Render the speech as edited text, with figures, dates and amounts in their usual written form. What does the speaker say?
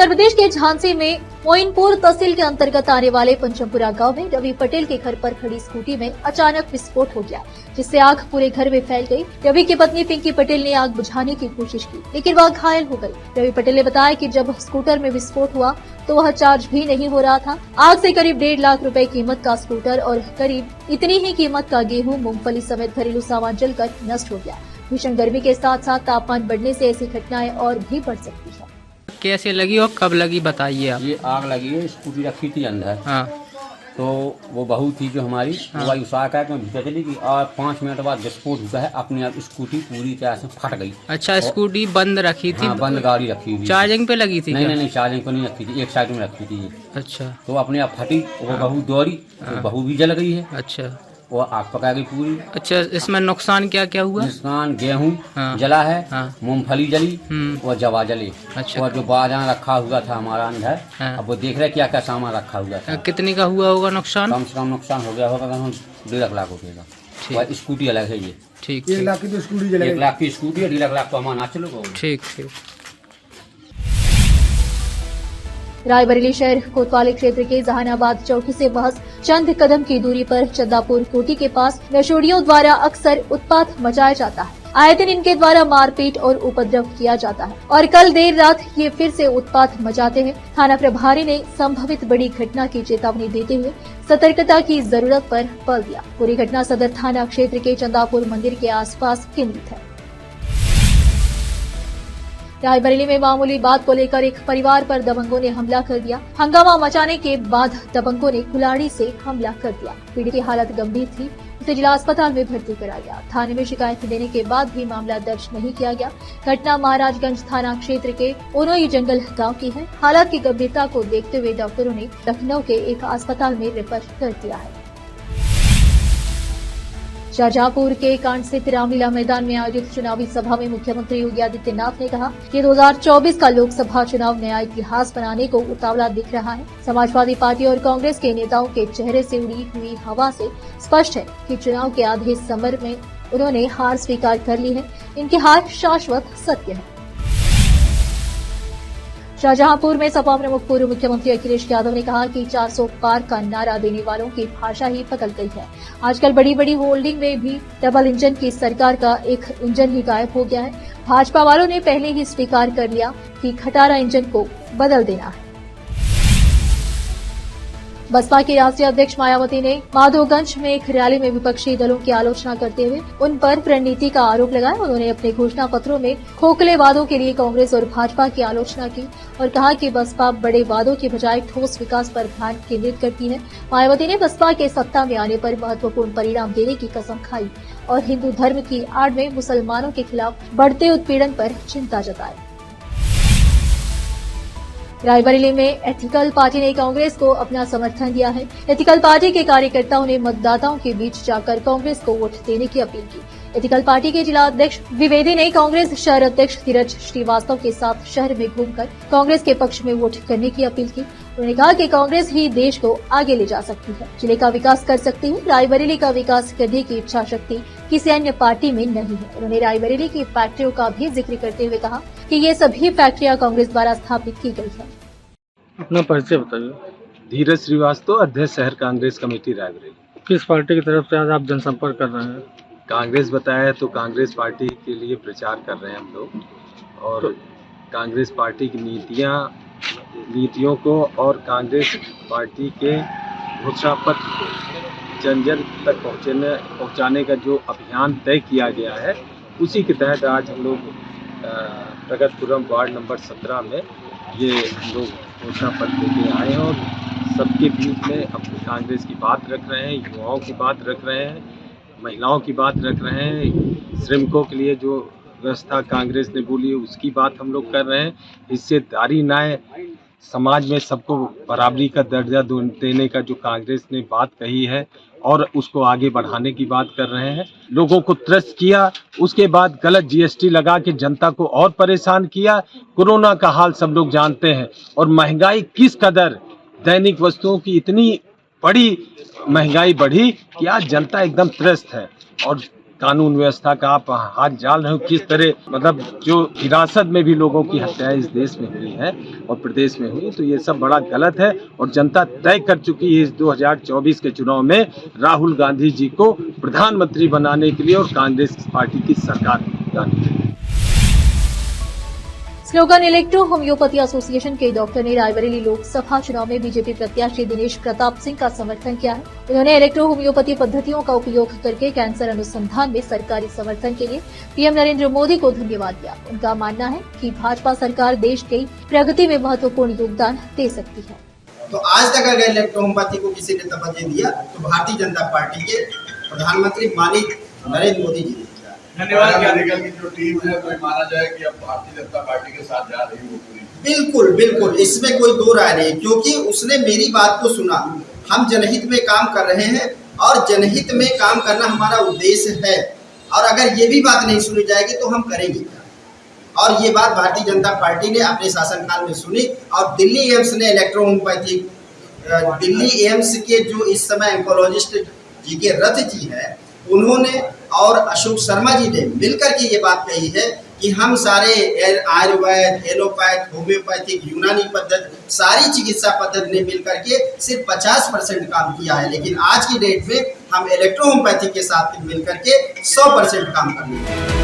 उत्तर प्रदेश के झांसी में मोइनपुर तहसील के अंतर्गत आने वाले पंचमपुरा गांव में रवि पटेल के घर पर खड़ी स्कूटी में अचानक विस्फोट हो गया, जिससे आग पूरे घर में फैल गई। रवि की पत्नी पिंकी पटेल ने आग बुझाने की कोशिश की, लेकिन वह घायल हो गई। रवि पटेल ने बताया कि जब स्कूटर में विस्फोट हुआ तो वह चार्ज भी नहीं हो रहा था। आग से करीब 1.5 लाख रुपए कीमत का स्कूटर और करीब इतनी ही कीमत का गेहूं, मूंगफली समेत घरेलू सामान जलकर नष्ट हो गया। भीषण गर्मी के साथ साथ तापमान बढ़ने से ऐसी घटनाएं और भी बढ़ सकती है। कैसे लगी और कब लगी बताइए आप। ये आग लगी है, स्कूटी रखी थी अंदर। हाँ। तो वो बहू थी जो हमारी, हाँ। वो उषा का भीतर चली गई और 5 मिनट बाद विस्फोट हुआ है, अपने आप स्कूटी पूरी तरह से फट गई। अच्छा, स्कूटी बंद रखी थी? हाँ, बंद गाड़ी रखी हुई। चार्जिंग पे लगी थी? नहीं, चार्जिंग पे नहीं रखी थी, एक साइड में रखी थी। अच्छा। तो अपने आप फटी, वो बहू दौड़ी, वो बहू भी जल गई है। अच्छा। वो आग पका गई पूरी। अच्छा, इसमें नुकसान क्या क्या हुआ? नुकसान गेहूँ हाँ। जला है, हाँ। मूंगफली जली और जवा जली। अच्छा। और जो बाजार रखा हुआ था हमारा अंदर, हाँ। अब वो देख रहे क्या क्या सामान रखा हुआ था। कितने का हुआ होगा नुकसान? कम से कम नुकसान हो गया होगा 1.5 लाख रुपये का। और स्कूटी अलग है ये। ठीक। 1 लाख की तो स्कूटी जलेगी। 1 लाख की स्कूटी और 1.5 लाख तो हमारा चलो। ठीक ठीक। रायबरेली शहर कोतवाली क्षेत्र के जहानाबाद चौकी से महज चंद कदम की दूरी पर चंदापुर कोटी के पास नशोड़ियों द्वारा अक्सर उत्पात मचाया जाता है। आए दिन इनके द्वारा मारपीट और उपद्रव किया जाता है और कल देर रात ये फिर से उत्पात मचाते हैं। थाना प्रभारी ने संभावित बड़ी घटना की चेतावनी देते हुए सतर्कता की जरूरत पर बल दिया। पूरी घटना सदर थाना क्षेत्र के चंदापुर मंदिर के आसपास केंद्रित है। रायबरेली में मामूली बात को लेकर एक परिवार पर दबंगों ने हमला कर दिया। हंगामा मचाने के बाद दबंगों ने कुल्हाड़ी से हमला कर दिया। पीड़ित की हालत गंभीर थी, उसे जिला अस्पताल में भर्ती कराया गया। थाने में शिकायत देने के बाद भी मामला दर्ज नहीं किया गया। घटना महाराजगंज थाना क्षेत्र के ओनोई जंगल गांव की है। हालात की गंभीरता को देखते हुए डॉक्टरों ने लखनऊ के एक अस्पताल में रेफर कर दिया है। शाहजहांपुर के कांड स्थित रामलीला मैदान में आयोजित चुनावी सभा में मुख्यमंत्री योगी आदित्यनाथ ने कहा कि 2024 का लोकसभा चुनाव नया इतिहास बनाने को उतावला दिख रहा है। समाजवादी पार्टी और कांग्रेस के नेताओं के चेहरे से उड़ी हुई हवा से स्पष्ट है कि चुनाव के आधे समर में उन्होंने हार स्वीकार कर ली है। इनकी हार शाश्वत सत्य है। शाहजहांपुर में सपा प्रमुख पूर्व मुख्यमंत्री अखिलेश यादव ने कहा कि 400 पार का नारा देने वालों की भाषा ही बदल गई है। आजकल बड़ी बड़ी होल्डिंग में भी डबल इंजन की सरकार का एक इंजन ही गायब हो गया है। भाजपा वालों ने पहले ही स्वीकार कर लिया कि खटारा इंजन को बदल देना है। बसपा की राष्ट्रीय अध्यक्ष मायावती ने माधोगंज में एक रैली में विपक्षी दलों की आलोचना करते हुए उन पर रणनीति का आरोप लगाया। उन्होंने अपने घोषणा पत्रों में खोखले वादों के लिए कांग्रेस और भाजपा की आलोचना की और कहा कि बसपा बड़े वादों की बजाय ठोस विकास पर ध्यान केंद्रित करती है। मायावती ने बसपा के सत्ता में आने पर महत्वपूर्ण परिणाम देने की कसम खाई और हिंदू धर्म की आड़ में मुसलमानों के खिलाफ बढ़ते उत्पीड़न पर चिंता जताई। रायबरेली में एथिकल पार्टी ने कांग्रेस को अपना समर्थन दिया है। एथिकल पार्टी के कार्यकर्ताओं ने मतदाताओं के बीच जाकर कांग्रेस को वोट देने की अपील की। एथिकल पार्टी के जिला अध्यक्ष द्विवेदी ने कांग्रेस शहर अध्यक्ष धीरज श्रीवास्तव के साथ शहर में घूमकर कांग्रेस के पक्ष में वोट करने की अपील की। उन्होंने कहा कि कांग्रेस ही देश को आगे ले जा सकती है, जिले का विकास कर सकती है। रायबरेली का विकास करने की इच्छा शक्ति किसी अन्य पार्टी में नहीं है। उन्होंने रायबरेली की फैक्ट्रियों का भी जिक्र करते हुए कहा कि ये सभी फैक्ट्रियां कांग्रेस द्वारा स्थापित की गई है। अपना परिचय बताइए। धीरज श्रीवास्तव, अध्यक्ष शहर कांग्रेस कमेटी रायबरेली। किस पार्टी की तरफ से आज आप जनसंपर्क कर रहे हैं? कांग्रेस बताया तो कांग्रेस पार्टी के लिए प्रचार कर रहे हैं हम लोग और कांग्रेस पार्टी की नीतियों को और कांग्रेस पार्टी के घोषणा पत्र को जन जन तक पहुंचाने का जो अभियान तय किया गया है, उसी के तहत आज हम लोग प्रगतपुरम वार्ड नंबर 17 में ये हम लोग घोषणा पत्र लेके आए हैं और सबके बीच में अपनी कांग्रेस की बात रख रहे हैं, युवाओं की बात रख रहे हैं, महिलाओं की बात रख रहे हैं, श्रमिकों के लिए जो व्यवस्था कांग्रेस ने बोली है उसकी बात हम लोग कर रहे हैं। हिस्सेदारी न्याय समाज में सबको बराबरी का दर्जा देने का जो कांग्रेस ने बात कही है और उसको आगे बढ़ाने की बात कर रहे हैं। लोगों को त्रस्त किया, उसके बाद गलत जीएसटी लगा के जनता को और परेशान किया। कोरोना का हाल सब लोग जानते हैं और महंगाई किस कदर, दैनिक वस्तुओं की इतनी बड़ी महंगाई बढ़ी कि आज जनता एकदम त्रस्त है और कानून व्यवस्था का आप हाथ जाल रहे हो, किस तरह मतलब जो हिरासत में भी लोगों की हत्याएं इस देश में हुई है और प्रदेश में हुई, तो ये सब बड़ा गलत है। और जनता तय कर चुकी है इस 2024 के चुनाव में राहुल गांधी जी को प्रधानमंत्री बनाने के लिए और कांग्रेस पार्टी की सरकार बनाने के लिए। स्लोगन इलेक्ट्रो होम्योपैथी एसोसिएशन के डॉक्टर ने रायबरेली लोकसभा चुनाव में बीजेपी प्रत्याशी दिनेश प्रताप सिंह का समर्थन किया है। उन्होंने इलेक्ट्रो होम्योपैथी पद्धतियों का उपयोग करके कैंसर अनुसंधान में सरकारी समर्थन के लिए पीएम नरेंद्र मोदी को धन्यवाद दिया। उनका मानना है कि भाजपा सरकार देश की प्रगति में महत्वपूर्ण योगदान दे सकती है। तो आज तक अगर इलेक्ट्रो होम्योपैथी को किसी ने तवज्जो दिया तो भारतीय जनता पार्टी के प्रधानमंत्री माननीय नरेंद्र मोदी जी। धन्यवाद। की जो टीम है वो माना जाए कि अब भारतीय जनता पार्टी के साथ जा रही है पूरी। बिल्कुल बिल्कुल, इसमें कोई दो राय नहीं, क्योंकि उसने मेरी बात को सुना। हम जनहित में काम कर रहे हैं और जनहित में काम करना हमारा उद्देश्य है, और अगर ये भी बात नहीं सुनी जाएगी तो हम करेंगे क्या। और ये बात भारतीय जनता पार्टी ने अपने शासनकाल में सुनी और दिल्ली एम्स ने इलेक्ट्रो होम्योपैथी, दिल्ली एम्स के जो इस समय ऑन्कोलॉजिस्ट जी के रथ जी है, उन्होंने और अशोक शर्मा जी ने मिलकर के ये बात कही है कि हम सारे आयुर्वेद, एलोपैथ, होम्योपैथिक, यूनानी पद्धति, सारी चिकित्सा पद्धति ने मिलकर के सिर्फ 50% काम किया है, लेकिन आज की डेट में हम इलेक्ट्रो होम्योपैथी के साथ मिलकर के 100% काम कर रहे हैं।